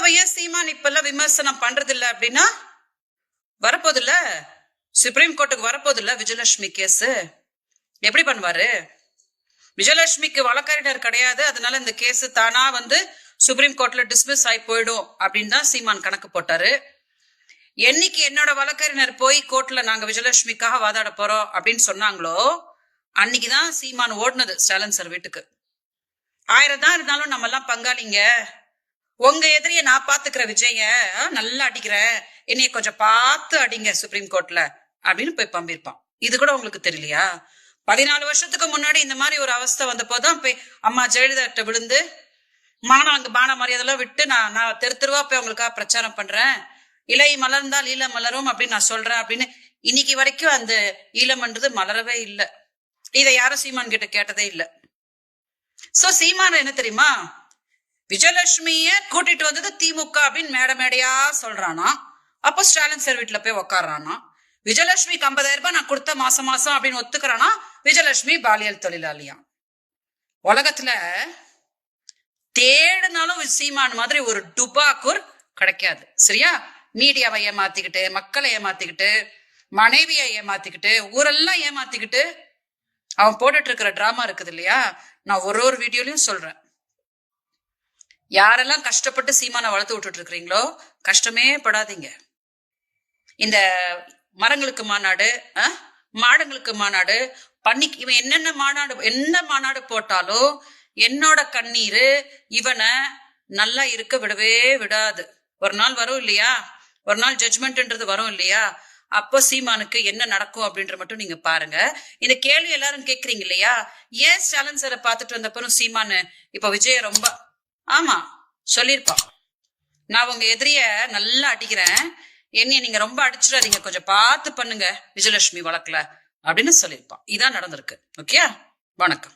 விஜயாவை ஏன் சீமான் இப்பெல்லாம் விமர்சனம் பண்றது இல்ல அப்படின்னா, வரப்போது இல்ல சுப்ரீம் கோர்ட்டுக்கு வரப்போது இல்ல விஜயலட்சுமி கேஸ். எப்படி பண்ணுவாரு? விஜயலட்சுமிக்கு வழக்கறிஞர் கிடையாது, அதனால இந்த கேஸ் தானா சுப்ரீம் கோர்ட்ல டிஸ்மிஸ் ஆகி போயிடும் அப்படின்னு தான் சீமான் கணக்கு போட்டாரு. என்னைக்கு என்னோட வழக்கறிஞர் போய் கோர்ட்ல நாங்க விஜயலட்சுமிக்காக வாதாட போறோம் அப்படின்னு சொன்னாங்களோ, அன்னைக்குதான் சீமான் ஓடுனது ஸ்டாலின் சார் வீட்டுக்கு. 1000 தான் இருந்தாலும் நம்ம எல்லாம் பங்காளிங்க, உங்க எதிரிய நான் பாத்துக்கிற விஜய நல்லா அடிக்கிறேன், என்னைய கொஞ்சம் பார்த்து அடிங்க சுப்ரீம் கோர்ட்ல அப்படின்னு போய் பம்பிருப்பான். இது கூட உங்களுக்கு தெரியலையா? 14 வருஷத்துக்கு முன்னாடி இந்த மாதிரி ஒரு அவஸ்தை வந்த போதான் போய் அம்மா ஜெயலலிதா விழுந்து மான மரியாதைலாம் விட்டு நான் தெருவா போய் அவங்களுக்காக பிரச்சாரம் பண்றேன், இலை மலர்ந்தால் ஈழம் மலரும் அப்படின்னு நான் சொல்றேன் அப்படின்னு. இன்னைக்கு வரைக்கும் அந்த ஈழம்ன்றது மலரவே இல்லை. இதை யாரும் சீமான் கிட்ட கேட்டதே இல்லை. சோ சீமான என்ன தெரியுமா, விஜயலட்சுமிய கூட்டிட்டு வந்தது திமுக அப்படின்னு மேடையா சொல்றானா. அப்போ ஸ்டாலின் சார் வீட்டுல போய் உக்காடுறானா. விஜயலட்சுமிக்கு 50,000 ரூபாய் நான் கொடுத்த மாசம் அப்படின்னு ஒத்துக்கிறானா. விஜயலட்சுமி பாலியல் தொழிலாளியா. உலகத்துல தேடினாலும் சீமான் மாதிரி ஒரு டுபாக்கூர் கிடைக்காது. சரியா? மீடியாவை ஏமாத்திக்கிட்டு, மக்களை ஏமாத்திக்கிட்டு, மனைவியை ஏமாத்திக்கிட்டு, ஊரெல்லாம் ஏமாத்திக்கிட்டு அவன் போட்டுட்டு இருக்கிற டிராமா இருக்குது இல்லையா? நான் ஒரு வீடியோலயும் சொல்றேன், யாரெல்லாம் கஷ்டப்பட்டு சீமானை வளர்த்து விட்டுட்டு இருக்கிறீங்களோ கஷ்டமே படாதீங்க. இந்த மரங்களுக்கு மாநாடு, மாடுங்களுக்கு மாநாடு, பண்ணிக்கு இவன் என்ன மாநாடு போட்டாலும் என்னோட கண்ணீரு இவனை நல்லா இருக்க விடவே விடாது. ஒரு நாள் வரும் இல்லையா, ஒரு நாள் ஜட்ஜ்மெண்ட்ன்றது வரும் இல்லையா, அப்போ சீமானுக்கு என்ன நடக்கும் அப்படின்ற மட்டும் நீங்க பாருங்க. இந்த கேள்வி எல்லாரும் கேக்குறீங்க இல்லையா, ஏன் ஸ்டாலின் சாரை பார்த்துட்டு வந்தப்பறம் சீமானு இப்ப விஜய ரொம்ப ஆமா சொல்லிருப்பான், நான் உங்க எதிரிய நல்லா அடிக்கிறேன், என்னைய நீங்க ரொம்ப அடிச்சிடாதீங்க, கொஞ்சம் பார்த்து பண்ணுங்க விஜயலட்சுமி வழக்குல அப்படின்னு சொல்லியிருப்பான். இதான் நடந்திருக்கு. ஓகே, வணக்கம்.